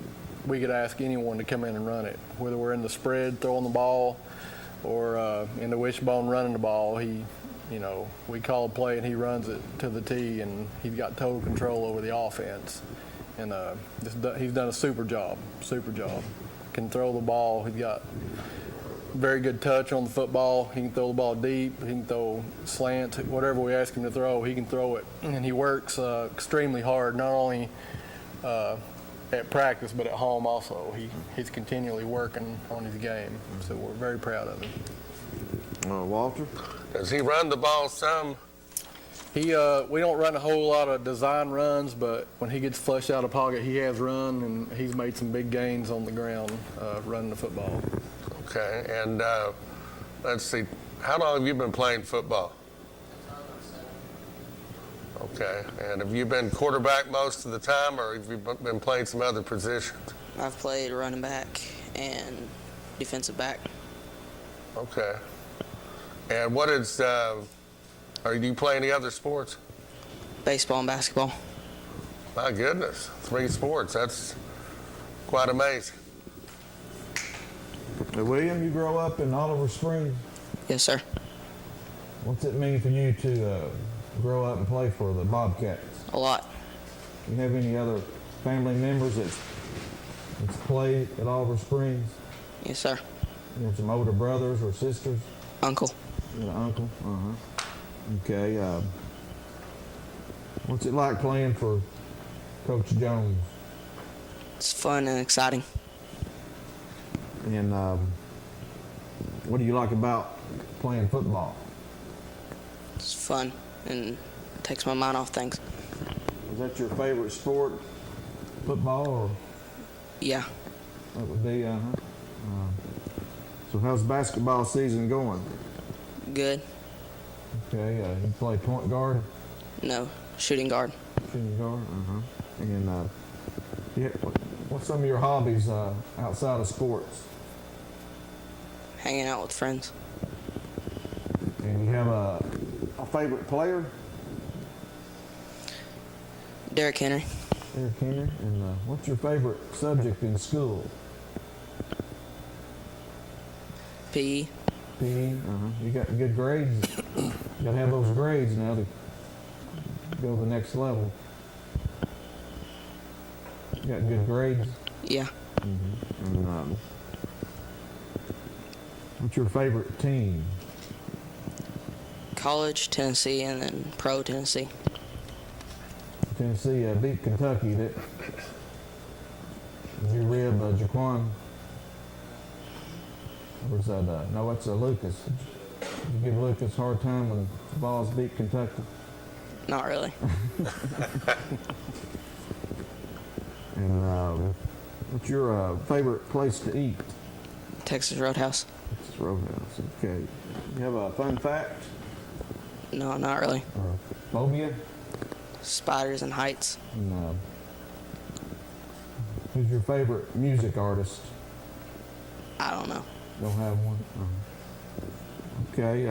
Speaker 2: we could ask anyone to come in and run it. Whether we're in the spread throwing the ball or in the wishbone running the ball, we call a play and he runs it to the tee, and he's got total control over the offense. And he's done a super job. Can throw the ball. He's got very good touch on the football. He can throw the ball deep. He can throw slants. Whatever we ask him to throw, he can throw it. And he works extremely hard, not only at practice, but at home also. He's continually working on his game. So we're very proud of him.
Speaker 1: Walter?
Speaker 3: Does he run the ball some?
Speaker 2: We don't run a whole lot of design runs, but when he gets flushed out of pocket, he has run, and he's made some big gains on the ground running the football.
Speaker 3: Okay, and let's see, how long have you been playing football? Okay, and have you been quarterback most of the time, or have you been playing some other positions?
Speaker 14: I've played running back and defensive back.
Speaker 3: Okay. And do you play any other sports?
Speaker 14: Baseball and basketball.
Speaker 3: My goodness, 3 sports. That's quite amazing.
Speaker 1: Now, William, you grow up in Oliver Springs?
Speaker 14: Yes, sir.
Speaker 1: What's it mean for you to grow up and play for the Bobcats?
Speaker 14: A lot.
Speaker 1: Do you have any other family members that's played at Oliver Springs?
Speaker 14: Yes, sir.
Speaker 1: You have some older brothers or sisters?
Speaker 14: Uncle.
Speaker 1: You got an uncle? Uh-huh. Okay. What's it like playing for Coach Jones?
Speaker 14: It's fun and exciting.
Speaker 1: And what do you like about playing football?
Speaker 14: It's fun and takes my mind off things.
Speaker 1: Is that your favorite sport, football? Or?
Speaker 14: Yeah.
Speaker 1: That would be, so how's basketball season going?
Speaker 14: Good.
Speaker 1: Okay, you play point guard?
Speaker 14: No, shooting guard.
Speaker 1: Shooting guard, And what's some of your hobbies outside of sports?
Speaker 14: Hanging out with friends.
Speaker 1: And you have a favorite player?
Speaker 14: Derrick Henry.
Speaker 1: Derrick Henry. And what's your favorite subject in school?
Speaker 14: PE.
Speaker 1: PE. You got good grades? You got to have those grades now to go to the next level. You got good grades?
Speaker 14: Yeah.
Speaker 1: And what's your favorite team?
Speaker 14: College, Tennessee, and then pro Tennessee.
Speaker 1: Tennessee beat Kentucky. Did you rib Jaquan? Or was that, no, that's Lucas. Did you give Lucas a hard time when the Vols beat Kentucky?
Speaker 14: Not really.
Speaker 1: And what's your favorite place to eat?
Speaker 14: Texas Roadhouse.
Speaker 1: Texas Roadhouse, okay. You have a fun fact?
Speaker 14: No, not really.
Speaker 1: Or a phobia?
Speaker 14: Spiders and heights.
Speaker 1: And, who's your favorite music artist?
Speaker 14: I don't know.
Speaker 1: Don't have one? Okay.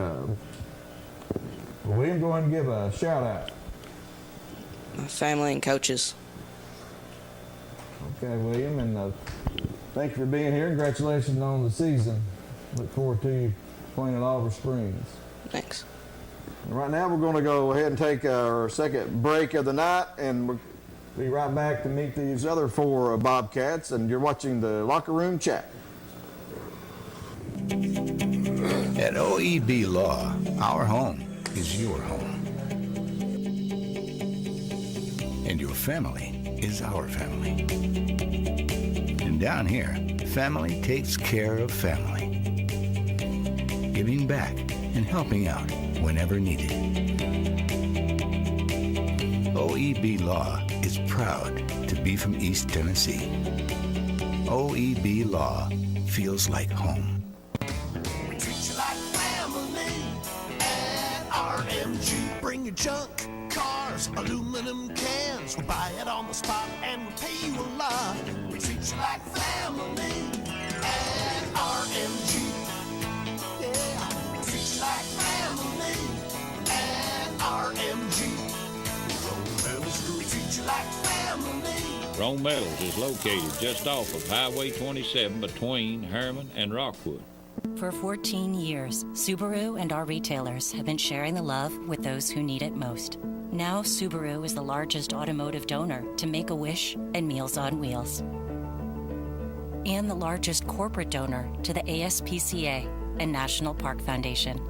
Speaker 1: William, go ahead and give a shout out.
Speaker 14: My family and coaches.
Speaker 1: Okay, William, and thank you for being here. Congratulations on the season. Look forward to you playing at Oliver Springs.
Speaker 14: Thanks.
Speaker 1: And right now, we're going to go ahead and take our second break of the night, and we'll be right back to meet these other 4 Bobcats, and you're watching the Locker Room Chat.
Speaker 10: At OEB Law, our home is your home. And your family is our family. And down here, family takes care of family. Giving back and helping out whenever needed. OEB Law is proud to be from East Tennessee. OEB Law feels like home.
Speaker 15: We treat you like family at RMG. Bring your junk, cars, aluminum cans. We buy it on the spot and we pay you a lot. We treat you like family at RMG. Yeah, we treat you like family at RMG. We treat you like family.
Speaker 16: Rome Metals is located just off of Highway 27 between Herman and Rockwood.
Speaker 8: For 14 years, Subaru and our retailers have been sharing the love with those who need it most. Now Subaru is the largest automotive donor to Make-A-Wish and Meals on Wheels, and the largest corporate donor to the ASPCA and National Park Foundation.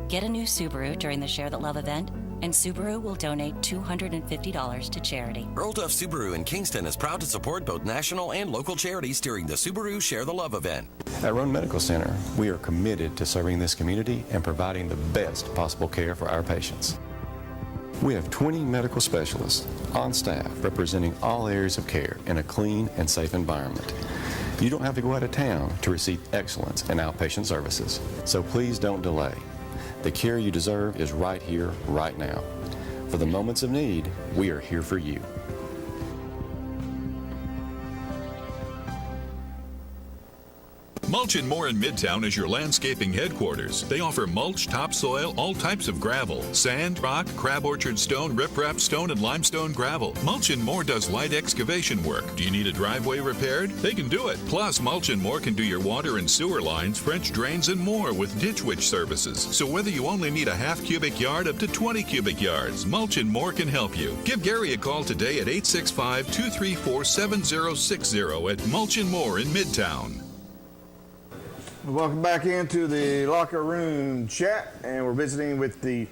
Speaker 8: Get a new Subaru during the Share the Love event, and Subaru will donate $250 to charity.
Speaker 9: Earl Duff Subaru in Kingston is proud to support both national and local charities during the Subaru Share the Love event.
Speaker 7: At Roan Medical Center, we are committed to serving this community and providing the best possible care for our patients. We have 20 medical specialists on staff representing all areas of care in a clean and safe environment. You don't have to go out of town to receive excellence in outpatient services, so please don't delay. The care you deserve is right here, right now. For the moments of need, we are here for you.
Speaker 5: Mulch & More in Midtown is your landscaping headquarters. They offer mulch, topsoil, all types of gravel, sand, rock, crab orchard stone, riprap stone, and limestone gravel. Mulch & More does light excavation work. Do you need a driveway repaired? They can do it. Plus, Mulch & More can do your water and sewer lines, French drains, and more with Ditch Witch services. So whether you only need a half cubic yard up to 20 cubic yards, Mulch & More can help you. Give Gary a call today at 865-234-7060 at Mulch & More in Midtown.
Speaker 1: Welcome back into the locker room chat, and we're visiting with the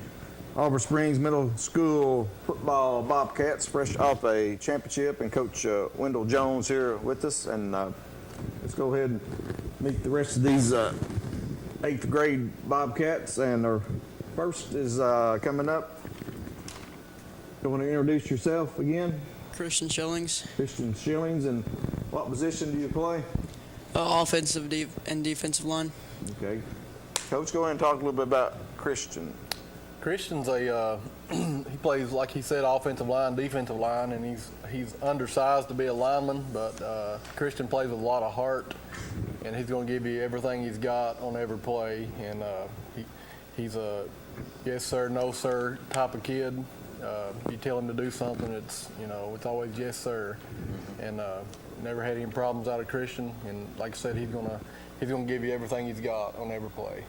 Speaker 1: Oliver Springs Middle School football Bobcats, fresh off a championship, and Coach Wendell Jones here with us. And let's go ahead and meet the rest of these 8th grade Bobcats. And our first is coming up. You want to introduce yourself again?
Speaker 17: Christian Shillings.
Speaker 1: Christian Shillings. And what position do you play?
Speaker 17: Offensive and defensive line.
Speaker 1: Okay. Coach, go ahead and talk a little bit about Christian.
Speaker 2: Christian's he plays, like he said, offensive line, defensive line, and he's undersized to be a lineman, but Christian plays with a lot of heart, and he's going to give you everything he's got on every play. And he's a yes sir, no sir type of kid. You tell him to do something, it's always yes sir, and never had any problems out of Christian. And like I said, he's gonna give you everything he's got on every play.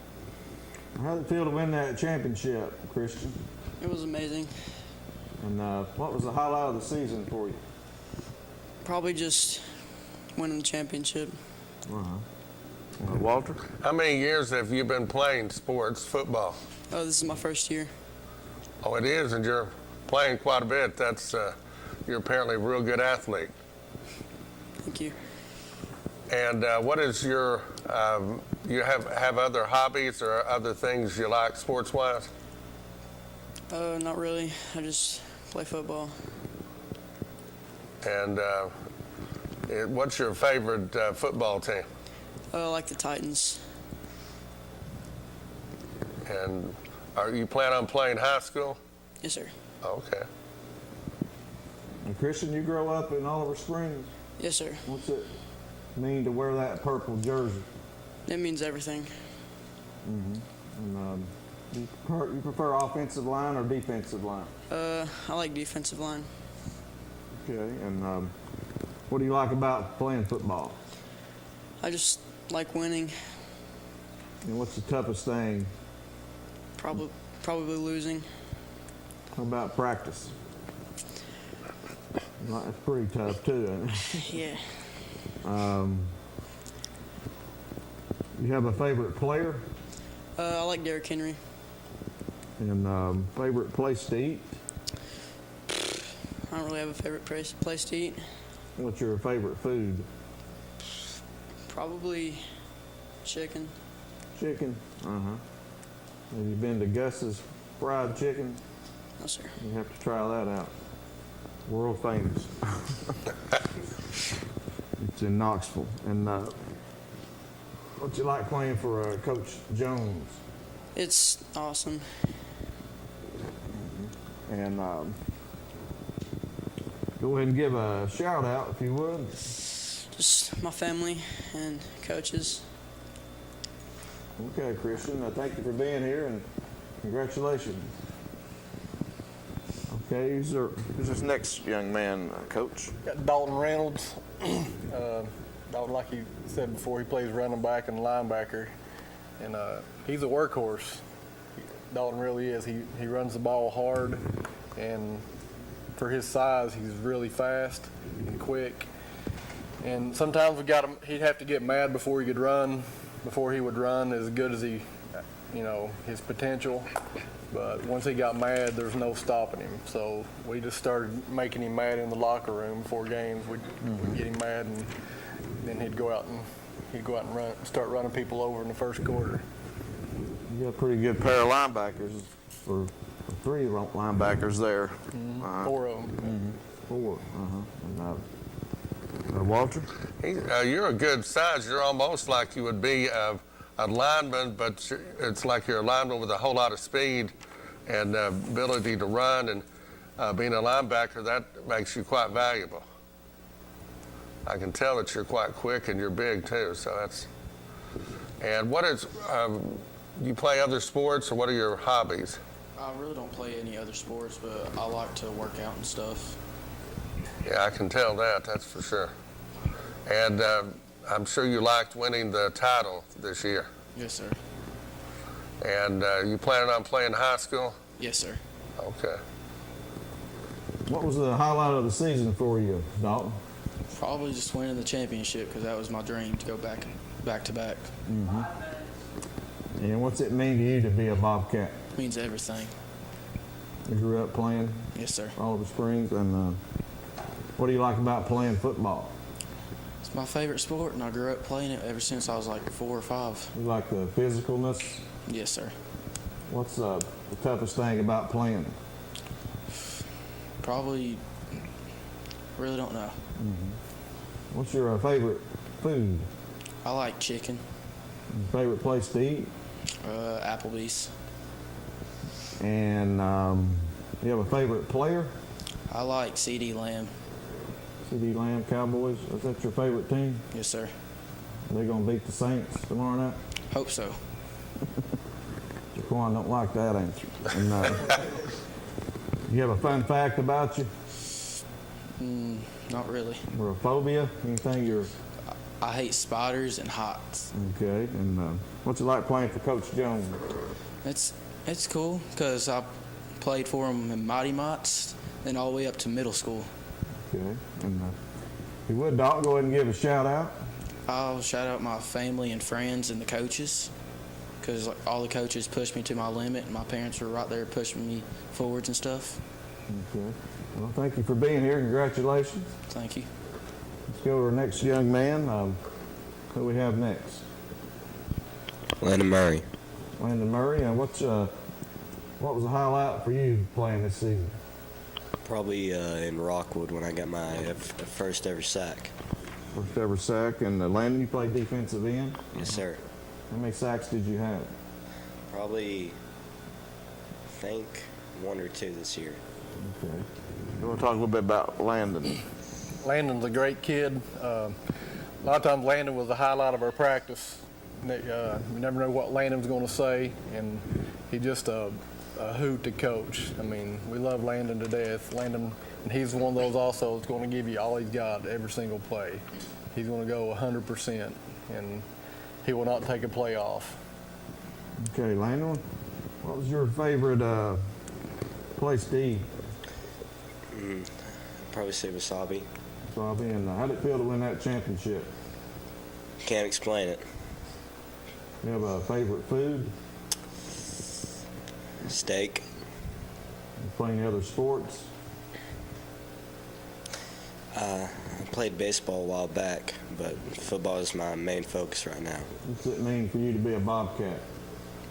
Speaker 1: How did it feel to win that championship, Christian?
Speaker 17: It was amazing.
Speaker 1: And what was the highlight of the season for you?
Speaker 17: Probably just winning the championship.
Speaker 1: Walter?
Speaker 3: How many years have you been playing sports, football?
Speaker 17: Oh, this is my first year.
Speaker 3: Oh, it is, and you're playing quite a bit. That's you're apparently a real good athlete.
Speaker 17: Thank you.
Speaker 3: And what is your, you have other hobbies or other things you like sports-wise?
Speaker 17: Not really. I just play football.
Speaker 3: And what's your favorite football team?
Speaker 17: I like the Titans.
Speaker 3: And are you planning on playing high school?
Speaker 17: Yes, sir.
Speaker 3: Okay.
Speaker 1: And Christian, you grow up in Oliver Springs?
Speaker 17: Yes, sir.
Speaker 1: What's it mean to wear that purple jersey?
Speaker 17: It means everything.
Speaker 1: And you prefer offensive line or defensive line?
Speaker 17: I like defensive line.
Speaker 1: Okay. And what do you like about playing football?
Speaker 17: I just like winning.
Speaker 1: And what's the toughest thing?
Speaker 17: Probably losing.
Speaker 1: How about practice? That's pretty tough too, isn't it?
Speaker 17: Yeah.
Speaker 1: You have a favorite player?
Speaker 17: I like Derrick Henry.
Speaker 1: And favorite place to eat?
Speaker 17: I don't really have a favorite place to eat.
Speaker 1: What's your favorite food?
Speaker 17: Probably chicken.
Speaker 1: Chicken? Uh-huh. Have you been to Gus's Fried Chicken?
Speaker 17: No, sir.
Speaker 1: You have to try that out. World famous. It's in Knoxville. And what you like playing for Coach Jones?
Speaker 17: It's awesome.
Speaker 1: And go ahead and give a shout out if you would.
Speaker 17: Just my family and coaches.
Speaker 1: Okay, Christian. Thank you for being here and congratulations. Okay, who's this next young man, Coach?
Speaker 2: Got Dalton Reynolds. Dalton, like he said before, he plays running back and linebacker, and he's a workhorse. Dalton really is. He runs the ball hard, and for his size, he's really fast and quick. And sometimes he'd have to get mad before he would run as good as his potential. But once he got mad, there's no stopping him. So we just started making him mad in the locker room before games. We'd get him mad, and then he'd go out and start running people over in the first quarter.
Speaker 1: You got a pretty good pair of linebackers, or 3 linebackers there.
Speaker 2: Mm-hmm. 4 of them.
Speaker 1: Mm-hmm. 4. And Walter?
Speaker 3: You're a good size. You're almost like you would be a lineman, but it's like you're a lineman with a whole lot of speed and ability to run, and being a linebacker, that makes you quite valuable. I can tell that you're quite quick and you're big too, so that's. And what is, you play other sports, or what are your hobbies?
Speaker 17: I really don't play any other sports, but I like to work out and stuff.
Speaker 3: Yeah, I can tell that's for sure. And I'm sure you liked winning the title this year.
Speaker 17: Yes, sir.
Speaker 3: And you planning on playing high school?
Speaker 17: Yes, sir.
Speaker 3: Okay.
Speaker 1: What was the highlight of the season for you, Dalton?
Speaker 17: Probably just winning the championship, because that was my dream, to go back to back.
Speaker 1: Mm-hmm. And what's it mean to you to be a Bobcat?
Speaker 17: It means everything.
Speaker 1: You grew up playing?
Speaker 17: Yes, sir.
Speaker 1: Oliver Springs. And what do you like about playing football?
Speaker 17: It's my favorite sport, and I grew up playing it ever since I was like 4 or 5.
Speaker 1: You like the physicalness?
Speaker 17: Yes, sir.
Speaker 1: What's the toughest thing about playing?
Speaker 17: Probably, really don't know.
Speaker 1: Mm-hmm. What's your favorite food?
Speaker 17: I like chicken.
Speaker 1: Your favorite place to eat?
Speaker 17: Applebee's.
Speaker 1: And you have a favorite player?
Speaker 17: I like C.D. Lamb.
Speaker 1: C.D. Lamb, Cowboys. Is that your favorite team?
Speaker 17: Yes, sir.
Speaker 1: Are they going to beat the Saints tomorrow night?
Speaker 17: Hope so.
Speaker 1: Jaquan don't like that answer. And you have a fun fact about you?
Speaker 17: Not really.
Speaker 1: Or a phobia? Anything you're...
Speaker 17: I hate spiders and heights.
Speaker 1: Okay. And what's it like playing for Coach Jones?
Speaker 17: It's cool, because I played for him in Mighty Mott's, then all the way up to middle school.
Speaker 1: Okay. And if you would, Dalton, go ahead and give a shout out.
Speaker 17: I'll shout out my family and friends and the coaches, because all the coaches pushed me to my limit, and my parents were right there pushing me forwards and stuff.
Speaker 1: Okay. Well, thank you for being here. Congratulations.
Speaker 17: Thank you.
Speaker 1: Let's go to our next young man. Who we have next?
Speaker 18: Landon Murray.
Speaker 1: Landon Murray. And what was the highlight for you playing this season?
Speaker 18: Probably in Rockwood when I got my first ever sack.
Speaker 1: First ever sack. And Landon, you played defensive end?
Speaker 18: Yes, sir.
Speaker 1: How many sacks did you have?
Speaker 18: Probably, I think, 1 or 2 this year.
Speaker 1: Okay. You want to talk a little bit about Landon?
Speaker 2: Landon's a great kid. A lot of times Landon was the highlight of our practice. You never know what Landon's going to say, and he's just a hoot to coach. I mean, we love Landon to death. Landon, and he's one of those also that's going to give you all he's got every single play. He's going to go 100%, and he will not take a play off.
Speaker 1: Okay, Landon, what was your favorite place to eat?
Speaker 18: Probably say Wasabi.
Speaker 1: Wasabi. And how did it feel to win that championship?
Speaker 18: Can't explain it.
Speaker 1: You have a favorite food?
Speaker 18: Steak.
Speaker 1: You play any other sports?
Speaker 18: I played baseball a while back, but football is my main focus right now.
Speaker 1: What's it mean for you to be a Bobcat?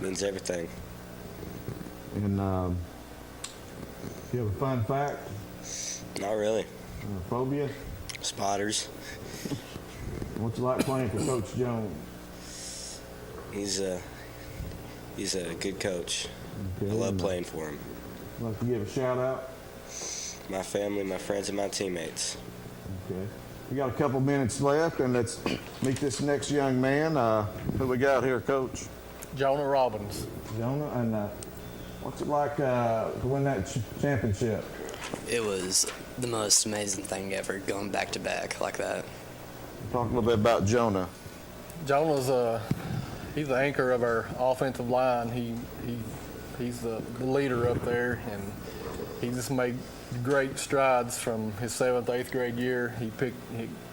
Speaker 18: Means everything.
Speaker 1: And you have a fun fact?
Speaker 18: Not really.
Speaker 1: A phobia?
Speaker 18: Spotters.
Speaker 1: What's it like playing for Coach Jones?
Speaker 18: He's a good coach.
Speaker 1: Okay,
Speaker 18: I love playing for him.
Speaker 1: I'd like to give a shout out.
Speaker 18: My family, my friends, and my teammates.
Speaker 1: Okay. We got a couple minutes left, and let's meet this next young man. Who we got here, Coach?
Speaker 2: Jonah Robbins.
Speaker 1: Jonah, and what's it like to win that championship?
Speaker 19: It was the most amazing thing ever, going back to back like that.
Speaker 1: Talk a little bit about Jonah.
Speaker 2: Jonah's he's the anchor of our offensive line. He's the leader up there, and he just made great strides from his 7th, 8th grade year.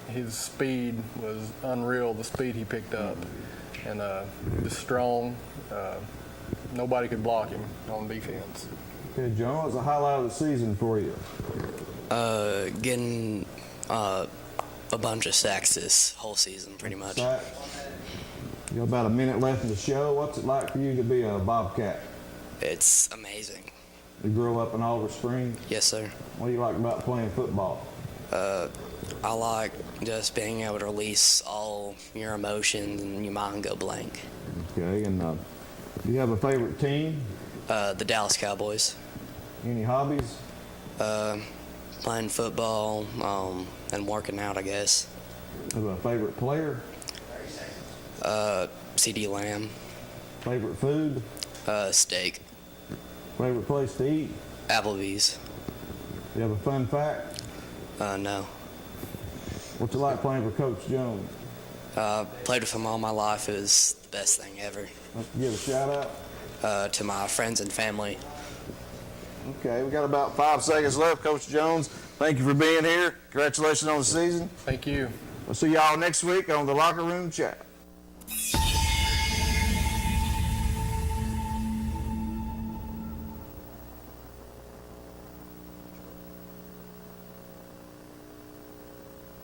Speaker 2: His speed was unreal, the speed he picked up, and just strong. Nobody could block him on defense.
Speaker 1: Okay, Jonah, what's the highlight of the season for you?
Speaker 19: Getting a bunch of sacks this whole season, pretty much.
Speaker 1: You got about a minute left in the show. What's it like for you to be a Bobcat?
Speaker 19: It's amazing.
Speaker 1: You grew up in Oliver Springs?
Speaker 19: Yes, sir.
Speaker 1: What do you like about playing football?
Speaker 19: I like just being able to release all your emotions and your mind go blank.
Speaker 1: Okay, and do you have a favorite team?
Speaker 19: The Dallas Cowboys.
Speaker 1: Any hobbies?
Speaker 19: Playing football and working out, I guess.
Speaker 1: Have a favorite player?
Speaker 19: CD Lamb.
Speaker 1: Favorite food?
Speaker 19: Steak.
Speaker 1: Favorite place to eat?
Speaker 19: Applebee's.
Speaker 1: You have a fun fact?
Speaker 19: No.
Speaker 1: What's it like playing for Coach Jones?
Speaker 19: Played with him all my life. It was the best thing ever.
Speaker 1: Let's give a shout out.
Speaker 19: To my friends and family.
Speaker 1: Okay, we got about 5 seconds left. Coach Jones, thank you for being here. Congratulations on the season.
Speaker 2: Thank you.
Speaker 1: We'll see y'all next week on the Locker Room Chat.